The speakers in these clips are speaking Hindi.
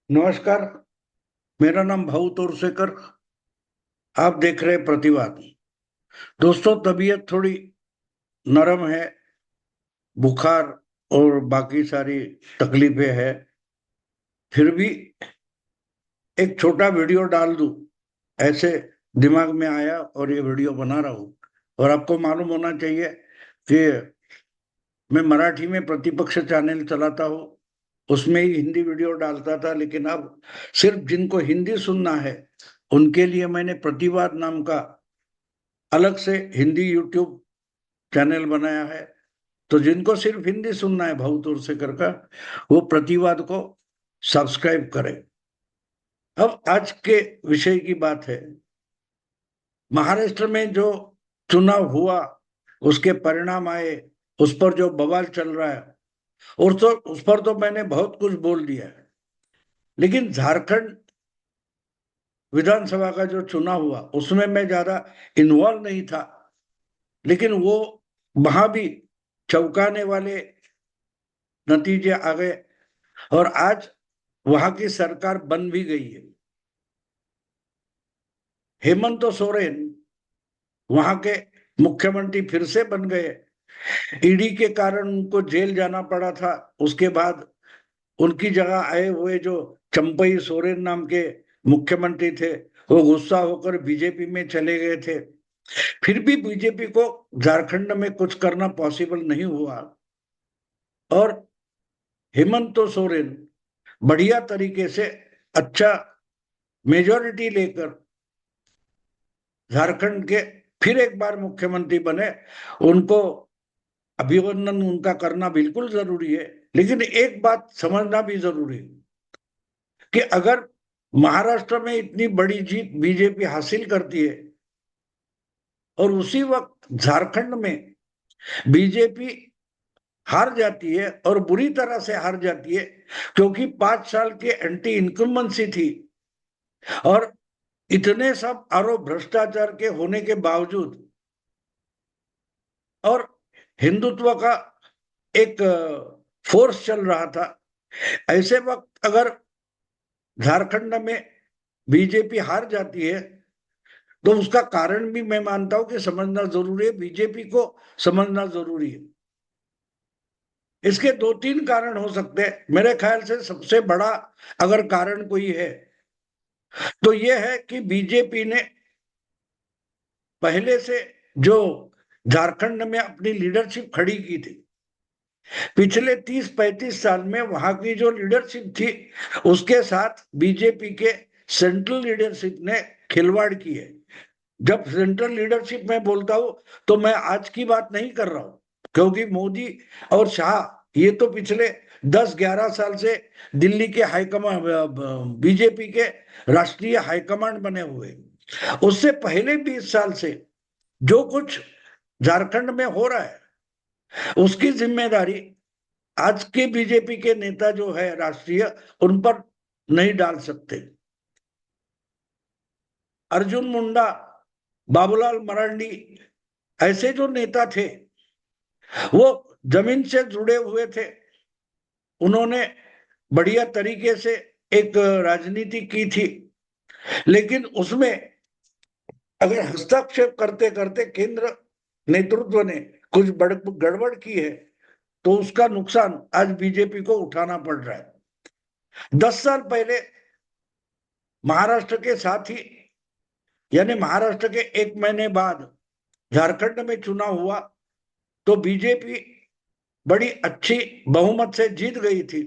नमस्कार। मेरा नाम भाऊ तोरसेकर। आप देख रहे हैं प्रतिवाद। दोस्तों, तबीयत थोड़ी नरम है। बुखार और बाकी सारी तकलीफें हैं। फिर भी एक छोटा वीडियो डाल दूं ऐसे दिमाग में आया और ये वीडियो बना रहा हूं। और आपको मालूम होना चाहिए कि मैं मराठी में प्रतिपक्ष चैनल चलाता हूँ। उसमें ही हिंदी वीडियो डालता था, लेकिन अब सिर्फ जिनको हिंदी सुनना है उनके लिए मैंने प्रतिवाद नाम का अलग से हिंदी यूट्यूब चैनल बनाया है। तो जिनको सिर्फ हिंदी सुनना है भाऊ तोरसेकर का, वो प्रतिवाद को सब्सक्राइब करें। अब आज के विषय की बात है। महाराष्ट्र में जो चुनाव हुआ, उसके परिणाम आए, उस पर जो बवाल चल रहा है, और तो उस पर तो मैंने बहुत कुछ बोल दिया है। लेकिन झारखंड विधानसभा का जो चुनाव हुआ उसमें मैं ज्यादा इन्वॉल्व नहीं था, लेकिन वो वहां भी चौंकाने वाले नतीजे आ गए। और आज वहां की सरकार बन भी गई है। हेमंत सोरेन वहां के मुख्यमंत्री फिर से बन गए। ईडी के कारण उनको जेल जाना पड़ा था। उसके बाद उनकी जगह आए हुए जो चंपई सोरेन नाम के मुख्यमंत्री थे, वो गुस्सा होकर बीजेपी में चले गए थे। फिर भी बीजेपी को झारखंड में कुछ करना पॉसिबल नहीं हुआ। और हेमंत सोरेन बढ़िया तरीके से अच्छा मेजोरिटी लेकर झारखंड के फिर एक बार मुख्यमंत्री बने। उनको अभिनंदन उनका करना बिल्कुल जरूरी है। लेकिन एक बात समझना भी जरूरी है कि अगर महाराष्ट्र में इतनी बड़ी जीत बीजेपी हासिल करती है और उसी वक्त झारखंड में बीजेपी हार जाती है, और बुरी तरह से हार जाती है, क्योंकि 5 साल की एंटी इनकम्बेंसी थी, और इतने सब आरोप भ्रष्टाचार के होने के बावजूद, और हिंदुत्व का एक फोर्स चल रहा था, ऐसे वक्त अगर झारखंड में बीजेपी हार जाती है, तो उसका कारण भी मैं मानता हूं कि समझना जरूरी है, बीजेपी को समझना जरूरी है। इसके दो तीन कारण हो सकते हैं। मेरे ख्याल से सबसे बड़ा अगर कारण कोई है तो यह है कि बीजेपी ने पहले से जो झारखंड में अपनी लीडरशिप खड़ी की थी, पिछले 30-35 साल में वहां की जो लीडरशिप थी, उसके साथ बीजेपी के सेंट्रल लीडरशिप ने खिलवाड़ की है। जब सेंट्रल लीडरशिप में बोलता हूं तो मैं आज की बात नहीं कर रहा हूं, क्योंकि मोदी और शाह ये तो पिछले 10-11 साल से दिल्ली के हाईकमांड, बीजेपी के राष्ट्रीय हाईकमांड बने हुए। उससे पहले 20 साल से जो कुछ झारखंड में हो रहा है, उसकी जिम्मेदारी आज के बीजेपी के नेता जो है राष्ट्रीय, उन पर नहीं डाल सकते। अर्जुन मुंडा, बाबूलाल मरांडी, ऐसे जो नेता थे, वो जमीन से जुड़े हुए थे। उन्होंने बढ़िया तरीके से एक राजनीति की थी, लेकिन उसमें अगर हस्तक्षेप करते करते केंद्र नेतृत्व ने कुछ गड़बड़ की है, तो उसका नुकसान आज बीजेपी को उठाना पड़ रहा है। 10 साल पहले महाराष्ट्र के साथ ही, यानी महाराष्ट्र के 1 महीने बाद झारखंड में चुनाव हुआ, तो बीजेपी बड़ी अच्छी बहुमत से जीत गई थी।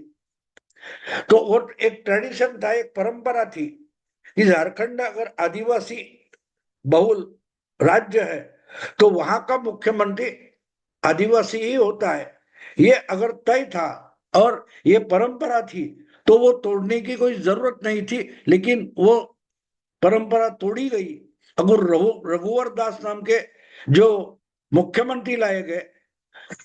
तो और एक ट्रेडिशन था, एक परंपरा थी कि झारखंड अगर आदिवासी बहुल राज्य है तो वहां का मुख्यमंत्री आदिवासी ही होता है। ये अगर तय था और ये परंपरा थी, तो वो तोड़ने की कोई जरूरत नहीं थी, लेकिन वो परंपरा तोड़ी गई। अगर रघुवर दास नाम के जो मुख्यमंत्री लाए गए,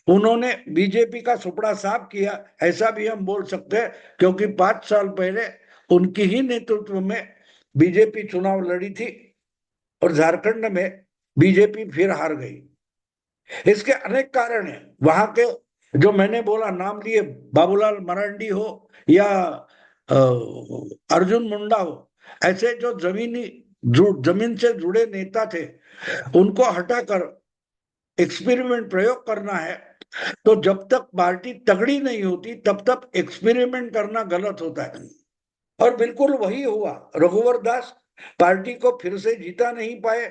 उन्होंने बीजेपी का सुपड़ा साफ किया, ऐसा भी हम बोल सकते हैं, क्योंकि 5 साल पहले उनकी ही नेतृत्व में बीजेपी चुनाव लड़ी थी और झारखंड में बीजेपी फिर हार गई। इसके अनेक कारण हैं। वहां के जो मैंने बोला नाम लिए, बाबूलाल मरांडी हो या अर्जुन मुंडा हो, ऐसे जो जमीन से जुड़े नेता थे, उनको हटाकर एक्सपेरिमेंट प्रयोग करना है, तो जब तक पार्टी तगड़ी नहीं होती तब तक एक्सपेरिमेंट करना गलत होता है। और बिल्कुल वही हुआ। रघुवर दास पार्टी को फिर से जीता नहीं पाए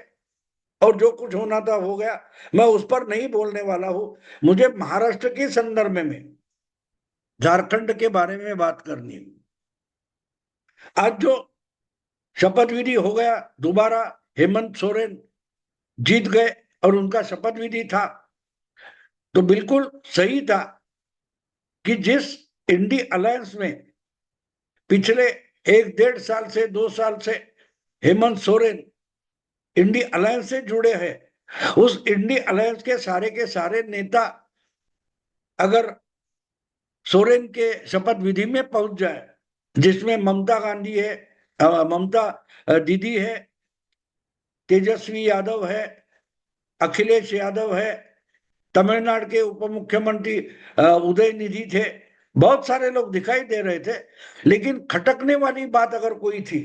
और जो कुछ होना था हो गया। मैं उस पर नहीं बोलने वाला हूं, मुझे महाराष्ट्र के संदर्भ में, झारखंड के बारे में बात करनी है। आज जो शपथ विधि हो गया, दोबारा हेमंत सोरेन जीत गए और उनका शपथ विधि था, तो बिल्कुल सही था कि जिस इंडी अलायंस में पिछले 1-1.5 साल से 2 साल से हेमंत सोरेन इंडी अलायंस से जुड़े हैं, उस इंडी अलायंस के सारे नेता अगर सोरेन के शपथ विधि में पहुंच जाए, जिसमें ममता गांधी है, ममता दीदी है, तेजस्वी यादव है, अखिलेश यादव है, तमिलनाडु के उप मुख्यमंत्री उदय निधि थे, बहुत सारे लोग दिखाई दे रहे थे। लेकिन खटकने वाली बात अगर कोई थी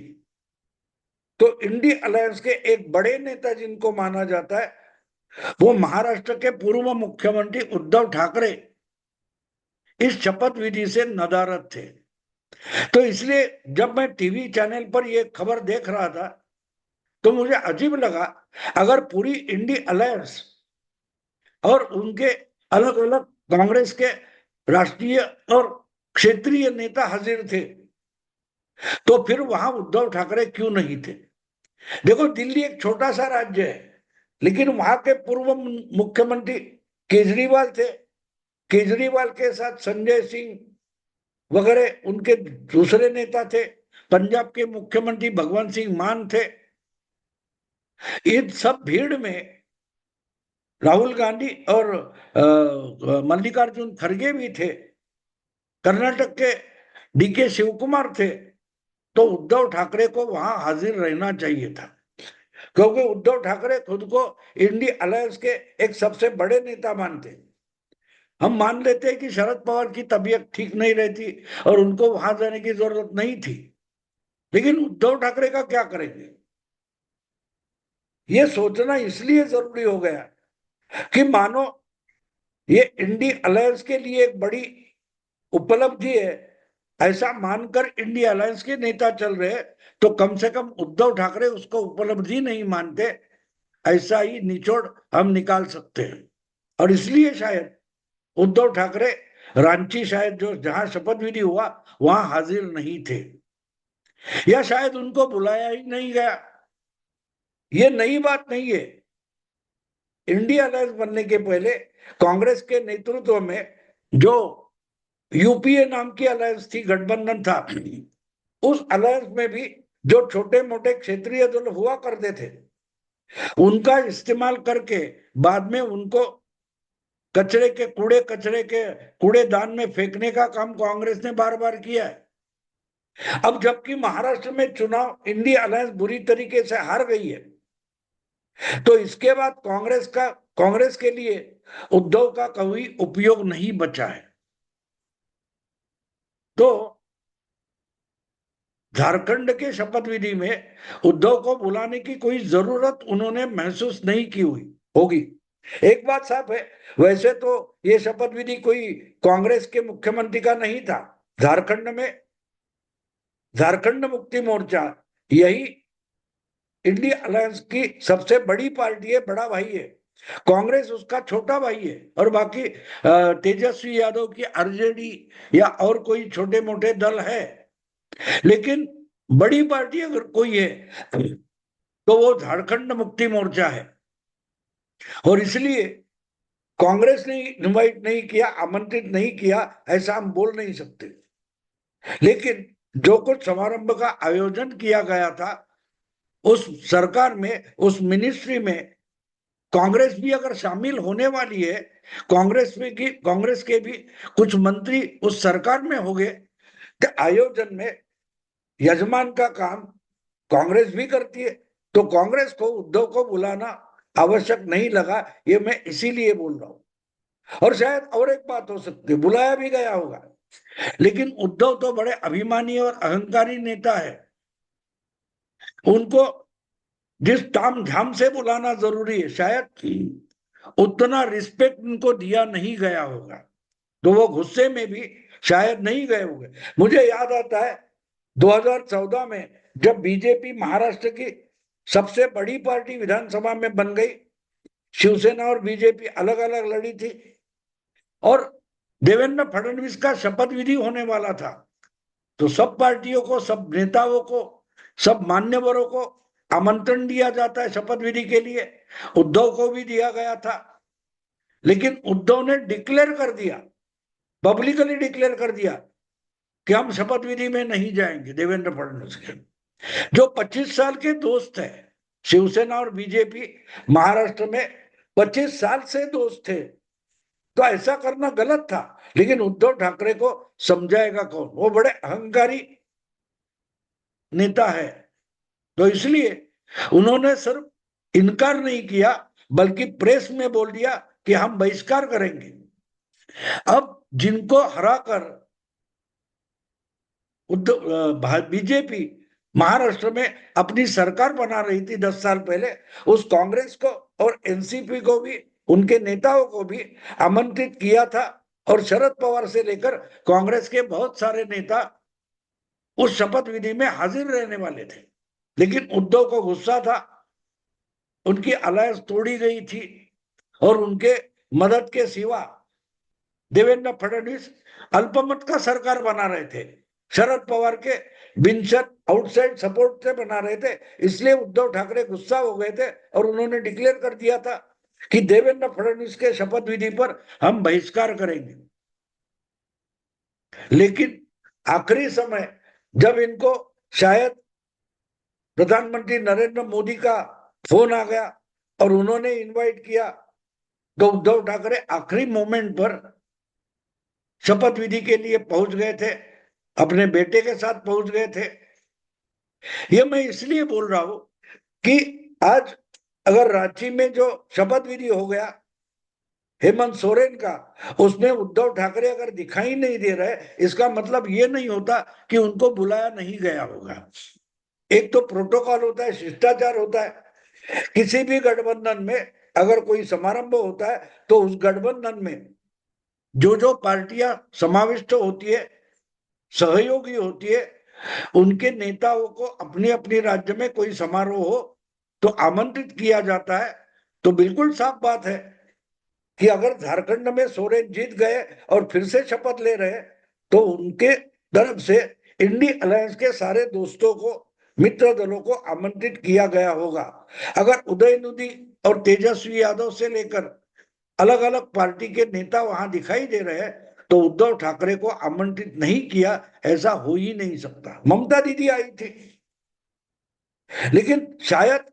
तो इंडी अलायंस के एक बड़े नेता जिनको माना जाता है, वो महाराष्ट्र के पूर्व मुख्यमंत्री उद्धव ठाकरे इस शपथ विधि से नदारद थे। तो इसलिए जब मैं टीवी चैनल पर ये खबर देख रहा था तो मुझे अजीब लगा, अगर पूरी इंडी अलायंस और उनके अलग अलग कांग्रेस के राष्ट्रीय और क्षेत्रीय नेता हाजिर थे, तो फिर वहां उद्धव ठाकरे क्यों नहीं थे? देखो, दिल्ली एक छोटा सा राज्य है, लेकिन वहां के पूर्व मुख्यमंत्री केजरीवाल थे। केजरीवाल के साथ संजय सिंह वगैरह उनके दूसरे नेता थे। पंजाब के मुख्यमंत्री भगवंत सिंह मान थे। इन सब भीड़ में राहुल गांधी और मल्लिकार्जुन खड़गे भी थे। कर्नाटक के डीके शिव कुमार थे। तो उद्धव ठाकरे को वहां हाजिर रहना चाहिए था, क्योंकि उद्धव ठाकरे खुद को इंडी अलायंस के एक सबसे बड़े नेता मानते। हम मान लेते हैं कि शरद पवार की तबीयत ठीक नहीं रहती और उनको वहां जाने की जरूरत नहीं थी, लेकिन उद्धव ठाकरे का क्या करेंगे? ये सोचना इसलिए जरूरी हो गया कि मानो ये इंडी अलायंस के लिए एक बड़ी उपलब्धि है, ऐसा मानकर इंडी अलायंस के नेता चल रहे, तो कम से कम उद्धव ठाकरे उसको उपलब्धि नहीं मानते, ऐसा ही निचोड़ हम निकाल सकते हैं। और इसलिए शायद उद्धव ठाकरे रांची, शायद जो जहां शपथ विधि हुआ वहां हाजिर नहीं थे, या शायद उनको बुलाया ही नहीं गया। ये नई बात नहीं है। इंडिया अलायंस बनने के पहले कांग्रेस के नेतृत्व में जो यूपीए नाम की अलायंस थी, गठबंधन था, उस अलायंस में भी जो छोटे मोटे क्षेत्रीय दल हुआ करते थे, उनका इस्तेमाल करके बाद में उनको कचरे के कूड़ेदान में फेंकने का काम कांग्रेस ने बार बार किया है। अब जबकि महाराष्ट्र में चुनाव इंडिया अलायंस बुरी तरीके से हार गई है, तो इसके बाद कांग्रेस के लिए उद्धव का कोई उपयोग नहीं बचा है। तो झारखंड के शपथ विधि में उद्धव को बुलाने की कोई जरूरत उन्होंने महसूस नहीं की हुई होगी। एक बात साफ है, वैसे तो ये शपथ विधि कोई कांग्रेस के मुख्यमंत्री का नहीं था। झारखंड में झारखंड मुक्ति मोर्चा यही इंडिया अलायंस की सबसे बड़ी पार्टी है, बड़ा भाई है। कांग्रेस उसका छोटा भाई है, और बाकी तेजस्वी यादव की आरजेडी या और कोई छोटे मोटे दल है, लेकिन बड़ी पार्टी अगर कोई है तो वो झारखंड मुक्ति मोर्चा है। और इसलिए कांग्रेस ने इनवाइट नहीं किया, आमंत्रित नहीं किया, ऐसा हम बोल नहीं सकते। लेकिन जो कुछ समारंभ का आयोजन किया गया था, उस सरकार में, उस मिनिस्ट्री में कांग्रेस भी अगर शामिल होने वाली है, कांग्रेस के भी कुछ मंत्री उस सरकार में होंगे, तो आयोजन में यजमान का काम कांग्रेस भी करती है। तो कांग्रेस को उद्धव को बुलाना आवश्यक नहीं लगा, ये मैं इसीलिए बोल रहा हूं। और शायद और एक बात हो सकती है, बुलाया भी गया होगा, लेकिन उद्धव तो बड़े अभिमानी और अहंकारी नेता है, उनको जिस ताम झाम से बुलाना जरूरी है शायद उतना रिस्पेक्ट उनको दिया नहीं गया होगा, तो वो गुस्से में भी शायद नहीं गए होंगे। मुझे याद आता है 2014 में जब बीजेपी महाराष्ट्र की सबसे बड़ी पार्टी विधानसभा में बन गई, शिवसेना और बीजेपी अलग अलग लड़ी थी, और देवेंद्र फडणवीस का शपथ विधि होने वाला था, तो सब पार्टियों को, सब नेताओं को, सब मान्यवरों को आमंत्रण दिया जाता है शपथ विधि के लिए। उद्धव को भी दिया गया था, लेकिन उद्धव ने डिक्लेयर कर दिया, पब्लिकली डिक्लेयर कर दिया कि हम शपथ विधि में नहीं जाएंगे देवेंद्र फडणवीस के, जो 25 साल के दोस्त है। शिवसेना और बीजेपी महाराष्ट्र में 25 साल से दोस्त थे, तो ऐसा करना गलत था, लेकिन उद्धव ठाकरे को समझाएगा कौन, वो बड़े अहंकारी नेता है, तो इसलिए उन्होंने सिर्फ इनकार नहीं किया बल्कि प्रेस में बोल दिया कि हम बहिष्कार करेंगे। अब जिनको हराकर बीजेपी महाराष्ट्र में अपनी सरकार बना रही थी 10 साल पहले, उस कांग्रेस को और एनसीपी को भी, उनके नेताओं को भी आमंत्रित किया था, और शरद पवार से लेकर कांग्रेस के बहुत सारे नेता उस शपथ विधि में हाजिर रहने वाले थे। लेकिन उद्धव को गुस्सा था, उनकी अलायंस तोड़ी गई थी, और उनके मदद के सिवा देवेंद्र फडणवीस अल्पमत का सरकार बना रहे थे, शरद पवार के बिनशर्त आउटसाइड सपोर्ट से बना रहे थे। इसलिए उद्धव ठाकरे गुस्सा हो गए थे और उन्होंने डिक्लेयर कर दिया था कि देवेंद्र फडणवीस के शपथ विधि पर हम बहिष्कार करेंगे। लेकिन आखिरी समय जब इनको शायद प्रधानमंत्री नरेंद्र मोदी का फोन आ गया और उन्होंने इनवाइट किया, तो उद्धव ठाकरे आखिरी मोमेंट पर शपथ विधि के लिए पहुंच गए थे, अपने बेटे के साथ पहुंच गए थे। ये मैं इसलिए बोल रहा हूं कि आज अगर रांची में जो शपथ विधि हो गया हेमंत सोरेन का, उसमें उद्धव ठाकरे अगर दिखाई नहीं दे रहे, इसका मतलब ये नहीं होता कि उनको बुलाया नहीं गया होगा। एक तो प्रोटोकॉल होता है, शिष्टाचार होता है। किसी भी गठबंधन में अगर कोई समारंभ होता है तो उस गठबंधन में जो जो पार्टियां समाविष्ट होती है, सहयोगी होती है, उनके नेताओं को अपने अपने राज्य में कोई समारोह हो तो आमंत्रित किया जाता है। तो बिल्कुल साफ बात है कि अगर झारखंड में सोरेन जीत गए और फिर से शपथ ले रहे, तो उनके तरफ से इंडी अलायंस के सारे दोस्तों को, मित्र दलों को आमंत्रित किया गया होगा। अगर उदयनिधि और तेजस्वी यादव से लेकर अलग अलग पार्टी के नेता वहां दिखाई दे रहे हैं, तो उद्धव ठाकरे को आमंत्रित नहीं किया, ऐसा हो ही नहीं सकता। ममता दीदी आई थी, लेकिन शायद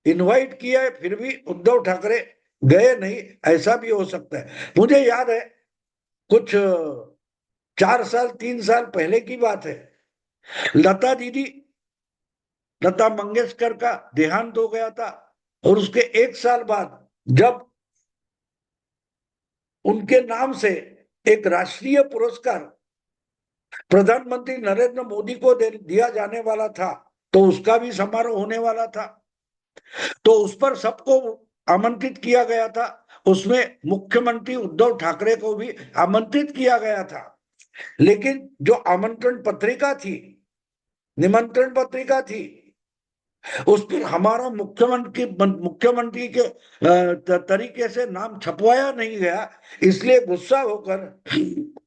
इनवाइट किया है फिर भी उद्धव ठाकरे गए नहीं, ऐसा भी हो सकता है। मुझे याद है कुछ 4 साल 3 साल पहले की बात है, लता दीदी, लता मंगेशकर का देहांत हो गया था, और उसके 1 साल बाद जब उनके नाम से एक राष्ट्रीय पुरस्कार प्रधानमंत्री नरेंद्र मोदी को दिया जाने वाला था, तो उसका भी समारोह होने वाला था, तो उस पर सबको आमंत्रित किया गया था। उसमें मुख्यमंत्री उद्धव ठाकरे को भी आमंत्रित किया गया था, लेकिन जो आमंत्रण पत्रिका थी, निमंत्रण पत्रिका थी, उस पर हमारा मुख्यमंत्री के तरीके से नाम छपवाया नहीं गया। इसलिए गुस्सा होकर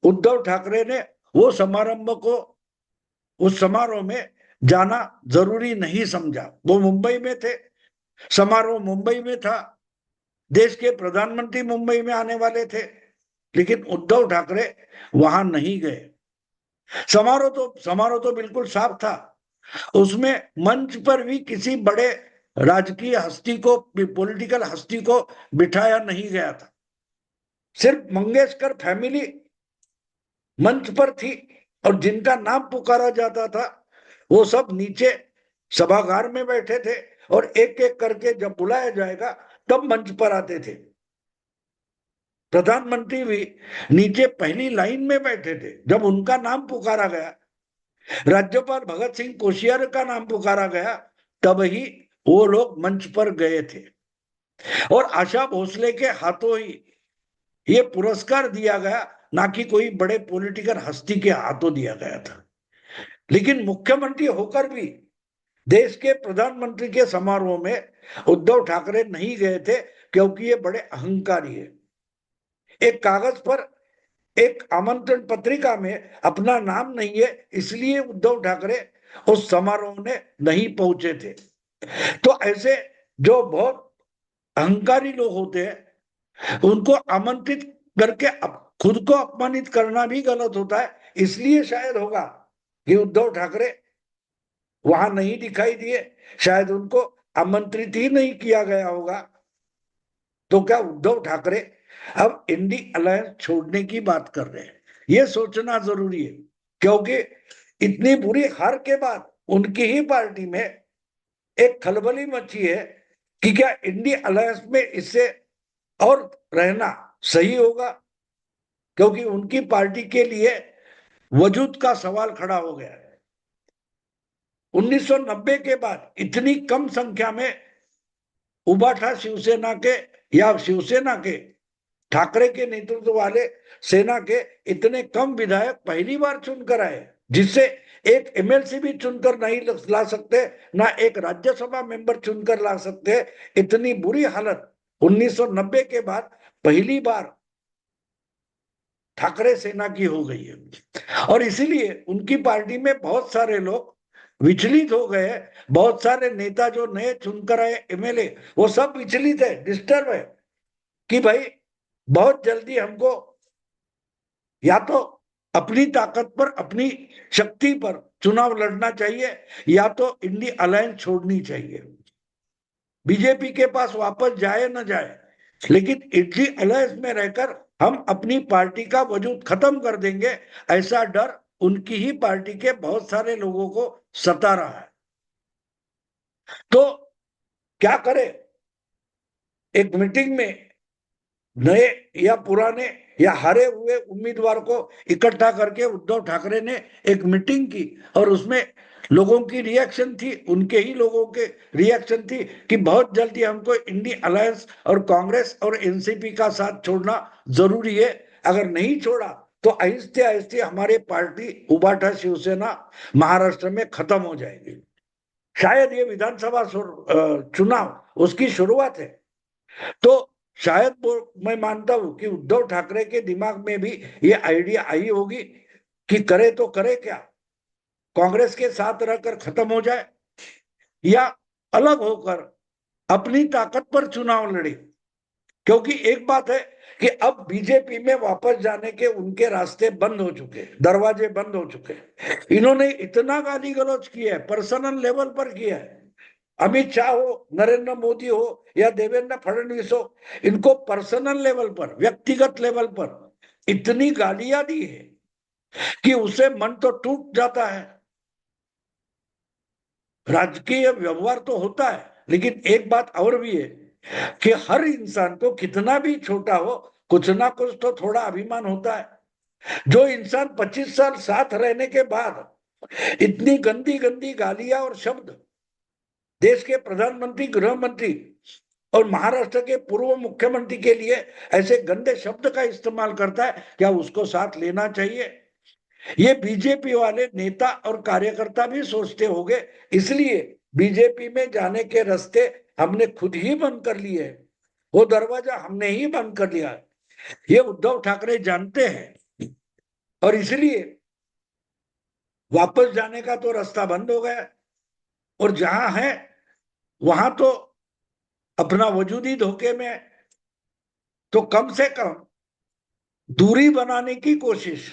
उद्धव ठाकरे ने वो समारंभ को, उस समारोह में जाना जरूरी नहीं समझा। वो मुंबई में थे, समारोह मुंबई में था, देश के प्रधानमंत्री मुंबई में आने वाले थे, लेकिन उद्धव ठाकरे वहां नहीं गए। समारोह तो बिल्कुल साफ था, उसमें मंच पर भी किसी बड़े राजकीय हस्ती को, पॉलिटिकल हस्ती को बिठाया नहीं गया था। सिर्फ मंगेशकर फैमिली मंच पर थी, और जिनका नाम पुकारा जाता था वो सब नीचे सभागार में बैठे थे, और एक एक करके जब बुलाया जाएगा तब मंच पर आते थे। प्रधानमंत्री भी नीचे पहली लाइन में बैठे थे। जब उनका नाम पुकारा गया, राज्यपाल भगत सिंह कोश्यारी का नाम पुकारा गया, तब ही वो लोग मंच पर गए थे और आशा भोसले के हाथों ही ये पुरस्कार दिया गया, ना कि कोई बड़े पॉलिटिकल हस्ती के हाथों दिया गया था। लेकिन मुख्यमंत्री होकर भी देश के प्रधानमंत्री के समारोह में उद्धव ठाकरे नहीं गए थे, क्योंकि ये बड़े अहंकारी है। एक कागज पर, एक आमंत्रण पत्रिका में अपना नाम नहीं है, इसलिए उद्धव ठाकरे उस समारोह में नहीं पहुंचे थे। तो ऐसे जो बहुत अहंकारी लोग होते हैं, उनको आमंत्रित करके खुद को अपमानित करना भी गलत होता है। इसलिए शायद होगा कि उद्धव ठाकरे वहां नहीं दिखाई दिए, शायद उनको आमंत्रित ही नहीं किया गया होगा। तो क्या उद्धव ठाकरे अब इंडी अलायंस छोड़ने की बात कर रहे हैं? ये सोचना जरूरी है, क्योंकि इतनी बुरी हार के बाद उनकी ही पार्टी में एक खलबली मची है कि क्या इंडी अलायंस में इससे और रहना सही होगा, क्योंकि उनकी पार्टी के लिए वजूद का सवाल खड़ा हो गया है। 1990 के बाद इतनी कम संख्या में उबाठा शिवसेना के या शिवसेना के ठाकरे के नेतृत्व वाले सेना के इतने कम विधायक पहली बार चुनकर आए, जिससे एक एमएलसी भी चुनकर नहीं ला सकते, ना एक राज्यसभा मेंबर चुनकर ला सकते। इतनी बुरी हालत 1990 के बाद पहली बार ठाकरे सेना की हो गई है। और इसीलिए उनकी पार्टी में बहुत सारे लोग विचलित हो गए। बहुत सारे नेता जो नए चुनकर आए एमएलए, वो सब विचलित है, डिस्टर्ब है कि भाई बहुत जल्दी हमको या तो अपनी ताकत पर, अपनी शक्ति पर चुनाव लड़ना चाहिए, या तो इंडी अलायंस छोड़नी चाहिए। बीजेपी के पास वापस जाए न जाए, लेकिन इंडी अलायंस में रहकर हम अपनी पार्टी का वजूद खत्म कर देंगे, ऐसा डर उनकी ही पार्टी के बहुत सारे लोगों को सता रहा है। तो क्या करे? एक मीटिंग में नए या पुराने या हारे हुए उम्मीदवार को इकट्ठा करके उद्धव ठाकरे ने एक मीटिंग की, और उसमें लोगों की रिएक्शन थी, उनके ही लोगों के रिएक्शन थी कि बहुत जल्दी हमको इंडी अलायंस और कांग्रेस और एनसीपी का साथ छोड़ना जरूरी है। अगर नहीं छोड़ा तो आहिस्ते आहिस्ते हमारी पार्टी उबाठा शिवसेना महाराष्ट्र में खत्म हो जाएगी। शायद ये विधानसभा चुनाव उसकी शुरुआत है। तो शायद वो, मैं मानता हूं कि उद्धव ठाकरे के दिमाग में भी ये आइडिया आई होगी कि करे तो करे क्या, कांग्रेस के साथ रहकर खत्म हो जाए या अलग होकर अपनी ताकत पर चुनाव लड़े। क्योंकि एक बात है कि अब बीजेपी में वापस जाने के उनके रास्ते बंद हो चुके, दरवाजे बंद हो चुके। इन्होंने इतना गाली गलौज किया है, पर्सनल लेवल पर किया है। अमित शाह हो, नरेंद्र मोदी हो या देवेंद्र फडणवीस हो, इनको पर्सनल लेवल पर, व्यक्तिगत लेवल पर इतनी गालियां दी है कि उसे मन तो टूट जाता है। राजकीय व्यवहार तो होता है, लेकिन एक बात और भी है कि हर इंसान को कितना भी छोटा हो, कुछ ना कुछ तो थोड़ा अभिमान होता है। जो इंसान 25 साल साथ रहने के बाद इतनी गंदी गंदी गालियां और शब्द देश के प्रधानमंत्री, गृह मंत्री और महाराष्ट्र के पूर्व मुख्यमंत्री के लिए ऐसे गंदे शब्द का इस्तेमाल करता है, क्या उसको साथ लेना चाहिए? ये बीजेपी वाले नेता और कार्यकर्ता भी सोचते होंगे, इसलिए बीजेपी में जाने के रास्ते हमने खुद ही बंद कर लिए हैं, वो दरवाजा हमने ही बंद कर लिया है। ये उद्धव ठाकरे जानते हैं, और इसलिए वापस जाने का तो रास्ता बंद हो गया, और जहां है वहां तो अपना वजूद ही धोखे में है। तो कम से कम दूरी बनाने की कोशिश,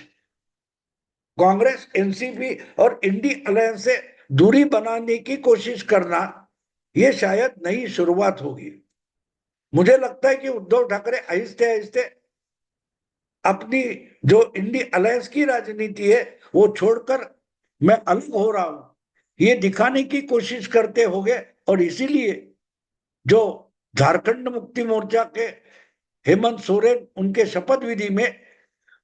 कांग्रेस, एनसीपी और इंडी अलायंस से दूरी बनाने की कोशिश करना, ये शायद नई शुरुआत होगी। मुझे लगता है कि उद्धव ठाकरे आहिस्ते आहिस्ते अपनी जो इंडी अलायंस की राजनीति है वो छोड़कर मैं अलग हो रहा हूं, ये दिखाने की कोशिश करते होंगे। और इसीलिए जो झारखंड मुक्ति मोर्चा के हेमंत सोरेन उनके शपथ विधि में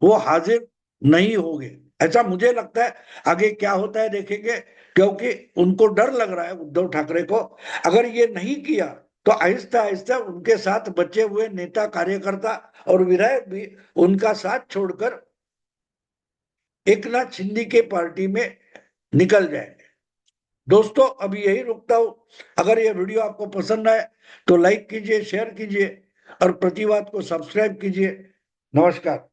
वो हाजिर नहीं होंगे। ऐसा मुझे लगता है। आगे क्या होता है देखेंगे, क्योंकि उनको डर लग रहा है उद्धव ठाकरे को। अगर ये नहीं किया तो आहिस्ता आहिस्ता उनके साथ बचे हुए नेता कार्यकर्ता और विधायक भी उनका साथ छोड़कर एकनाथ शिंदे के पार्टी में निकल जाएंगे। दोस्तों अभी यही रुकता हूं। अगर यह वीडियो आपको पसंद आए तो लाइक कीजिए, शेयर कीजिए और प्रतिवाद को सब्सक्राइब कीजिए। नमस्कार।